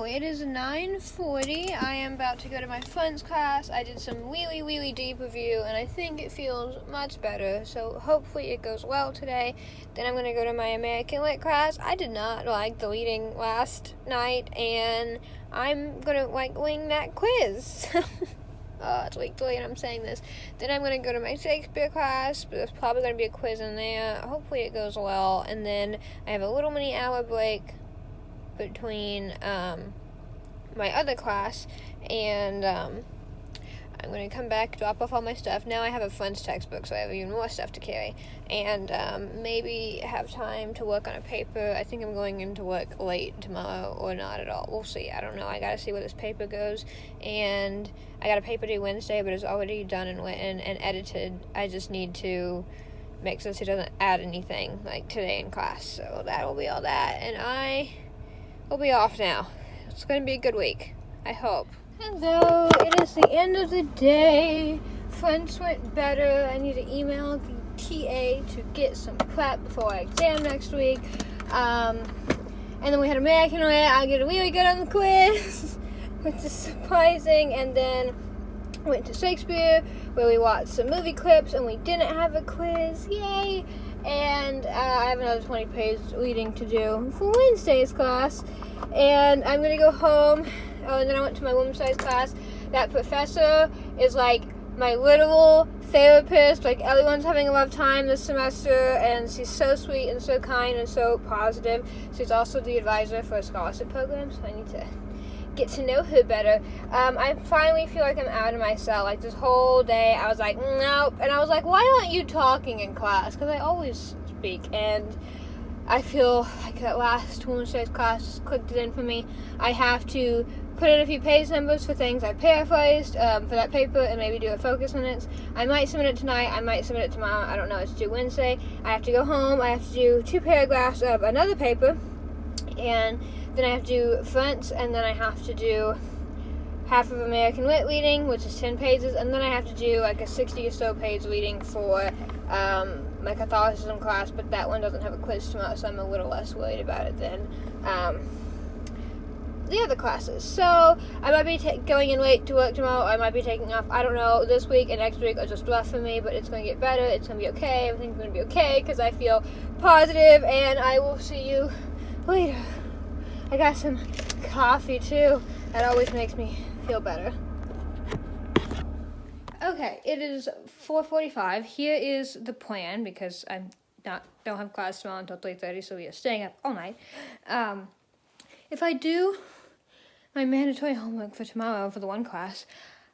it is 9:40. I am about to go to my friend's class. I did some really deep review, and I think it feels much better, so hopefully it goes well today. Then I'm going to go to my American Lit class. I did not like the reading last night, and I'm going to wing that quiz. It's week 3 and I'm saying this. Then I'm going to go to my Shakespeare class, but there's probably going to be a quiz in there. Hopefully it goes well, and then I have a little mini hour break between my other class, and I'm going to come back, drop off all my stuff. Now I have a French textbook, so I have even more stuff to carry, and maybe have time to work on a paper. I think I'm going into work late tomorrow, or not at all. We'll see. I don't know. I got to see where this paper goes, and I got a paper due Wednesday, but it's already done and written and edited. I just need to make sure it doesn't add anything, like today in class, so that will be all that, and I'll be off now. It's going to be a good week, I hope. Hello, it is the end of the day. French went better. I need to email the TA to get some prep before our exam next week. And then we had American Lit. I get really good on the quiz, which is surprising. And then went to Shakespeare, where we watched some movie clips, and we didn't have a quiz. Yay! And I have another 20 pages reading to do for Wednesday's class. And I'm going to go home. Oh, and then I went to my women's studies class. That professor is like my literal therapist. Like, everyone's having a rough time this semester, and she's so sweet and so kind and so positive. She's also the advisor for a scholarship program, so I need to get to know her better. I finally feel like I'm out of my cell. Like, this whole day, I was like, nope. And I was like, why aren't you talking in class? Because I always speak, and I feel like that last women's studies class clicked it in for me. I have to put in a few page numbers for things I paraphrased for that paper, and maybe do a focus minutes. I might submit it tonight. I might submit it tomorrow. I don't know. It's due Wednesday. I have to go home. I have to do 2 paragraphs of another paper, and then I have to do French, and then I have to do half of American Lit reading, which is 10 pages, and then I have to do like a 60 or so page reading for my Catholicism class, but that one doesn't have a quiz tomorrow, so I'm a little less worried about it than the other classes. So I might be going in late to work tomorrow. I might be taking off. I don't know. This week and next week are just rough for me, but it's going to get better. It's going to be okay. Everything's going to be okay because I feel positive, and I will see you later. I got some coffee too. That always makes me feel better. Okay, it is 4:45. Here is the plan, because I don't have class tomorrow until 3:30, so we are staying up all night. If I do my mandatory homework for tomorrow for the one class,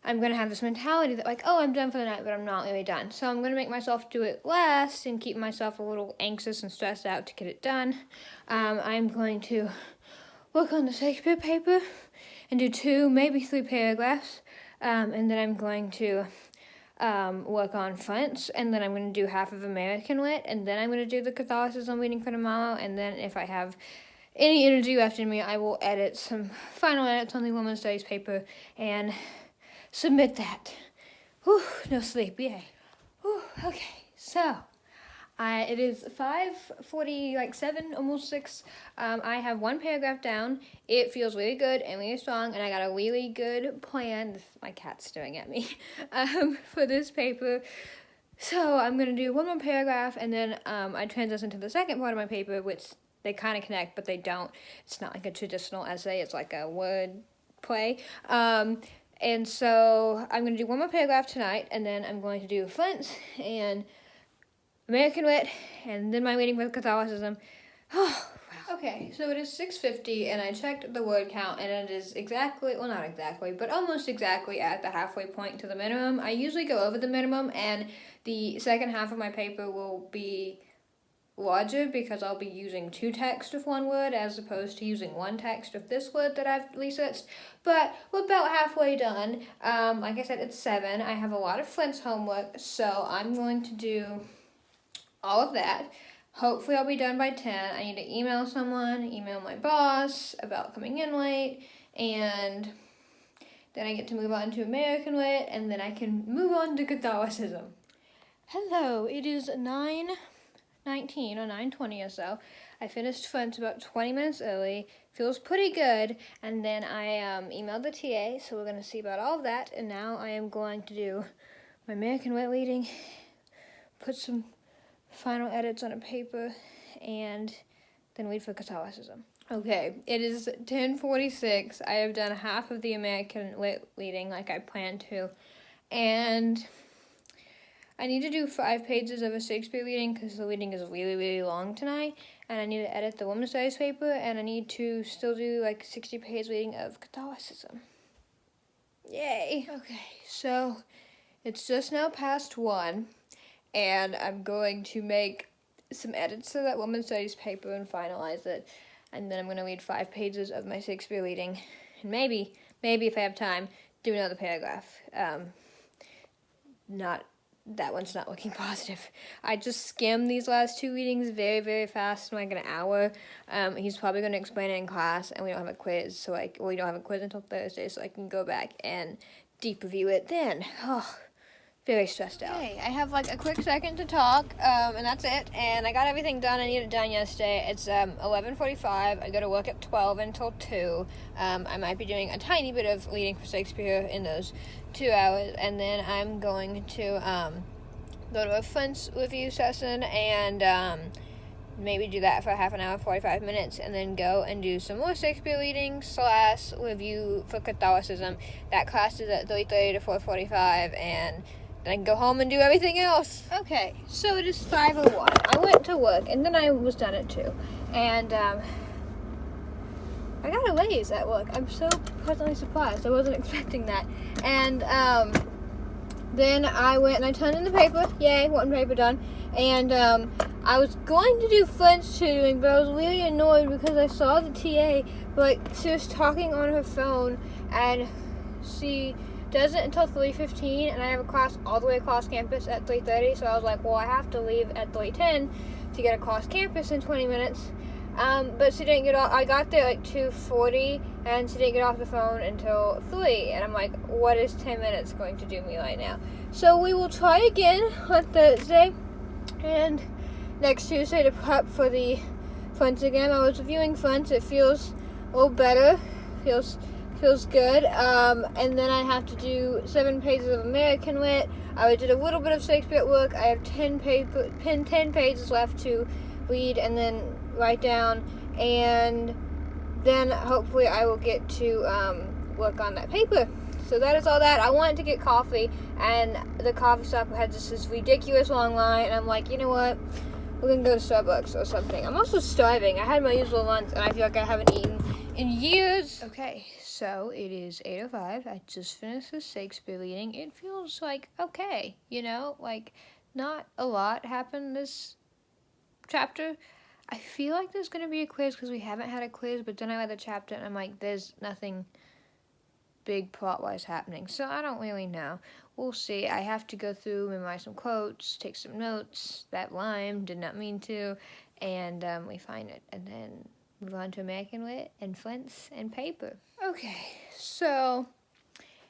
I'm going to have this mentality that, like, oh, I'm done for the night, but I'm not really done. So I'm going to make myself do it last and keep myself a little anxious and stressed out to get it done. I'm going to work on the Shakespeare paper and do 2, maybe 3 paragraphs. And then I'm going to work on French, and then I'm going to do half of American Lit, and then I'm going to do the Catholicism reading for tomorrow, and then if I have any energy left in me, I will edit some final edits on the women's studies paper and submit that. Whew, no sleep, yay. Whew, okay, so it is 5:40, like 7, almost 6. I have 1 paragraph down. It feels really good and really strong, and I got a really good plan. My cat's staring at me for this paper. So I'm going to do 1 more paragraph, and then I transition to the second part of my paper, which they kind of connect, but they don't. It's not like a traditional essay. It's like a word play. And so I'm going to do 1 more paragraph tonight, and then I'm going to do French and American Lit, and then my reading for Catholicism. Oh, wow. Okay, so it is 6:50, and I checked the word count, and it is exactly, well, not exactly, but almost exactly at the halfway point to the minimum. I usually go over the minimum, and the second half of my paper will be larger because I'll be using 2 texts of 1 word as opposed to using 1 text of this word that I've researched. But we're about halfway done. Like I said, it's 7. I have a lot of French homework, so I'm going to do all of that. Hopefully I'll be done by 10. I need to email my boss about coming in late, and then I get to move on to American Lit, and then I can move on to Catholicism. Hello, it is 9:19 or 9:20 or so. I finished Flint about 20 minutes early. Feels pretty good. And then I emailed the TA, so we're going to see about all of that. And now I am going to do my American Lit reading, put some final edits on a paper, and then read for Catholicism. Okay, it is 10:46. I have done half of the American Lit reading like I planned to. And I need to do 5 pages of a Shakespeare reading because the reading is really, really long tonight. And I need to edit the women's studies paper, and I need to still do like 60-page reading of Catholicism. Yay! Okay, so it's just now past 1, and I'm going to make some edits to that women's studies paper and finalize it. And then I'm going to read 5 pages of my Shakespeare reading. And maybe if I have time, do another paragraph. That one's not looking positive. I just skimmed these last 2 readings very, very fast in like an hour. He's probably going to explain it in class, and we don't have a quiz, we don't have a quiz until Thursday, so I can go back and deep review it then. Oh, very stressed out. Okay, I have like a quick second to talk, and that's it. And I got everything done. I needed it done yesterday. It's 11:45. I go to work at 12 until 2. I might be doing a tiny bit of reading for Shakespeare in those 2 hours, and then I'm going to go to a French review session and maybe do that for half an hour, 45 minutes, and then go and do some more Shakespeare reading / review for Catholicism. That class is at 3:30 to 4:45, and then I can go home and do everything else. Okay, so it is 5:01. I went to work, and then I was done at 2. And I got a raise at work. I'm so pleasantly surprised. I wasn't expecting that. And then I went and I turned in the paper. Yay, 1 paper done. And I was going to do French tutoring, but I was really annoyed because I saw the TA, but she was talking on her phone, and she does it until 3:15, and I have a class all the way across campus at 3:30, so I was like, well, I have to leave at 3:10 to get across campus in 20 minutes. But she didn't get off. I got there like 2:40, and she didn't get off the phone until 3, and I'm like, what is 10 minutes going to do me right now? So we will try again on Thursday, and next Tuesday to prep for the French exam. I was reviewing French. It feels a little better. Feels good. And then I have to do 7 pages of American Lit. I did a little bit of Shakespeare at work. I have 10 pages left to read and then write down, and then hopefully I will get to work on that paper. So that is all that. I wanted to get coffee, and the coffee shop had just this ridiculous long line, and I'm like, you know what? We're going to go to Starbucks or something. I'm also starving. I had my usual lunch, and I feel like I haven't eaten in years. Okay, so it is 8:05. I just finished the Shakespeare reading. It feels like okay, like not a lot happened this chapter. I feel like there's going to be a quiz because we haven't had a quiz, but then I read the chapter, and I'm like, there's nothing big plot-wise happening, so I don't really know. We'll see. I have to go through, memorize some quotes, take some notes. That rhymed, did not mean to, and refine it, and then move on to American Lit and French and paper. Okay, so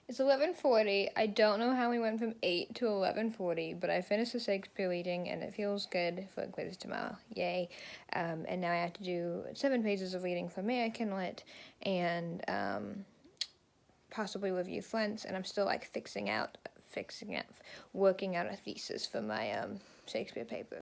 it's 11:40. I don't know how we went from 8 to 11:40, but I finished the Shakespeare reading, and it feels good for a quiz tomorrow. Yay. And now I have to do 7 pages of reading for American Lit, and possibly review French, and I'm still like working out a thesis for my Shakespeare paper.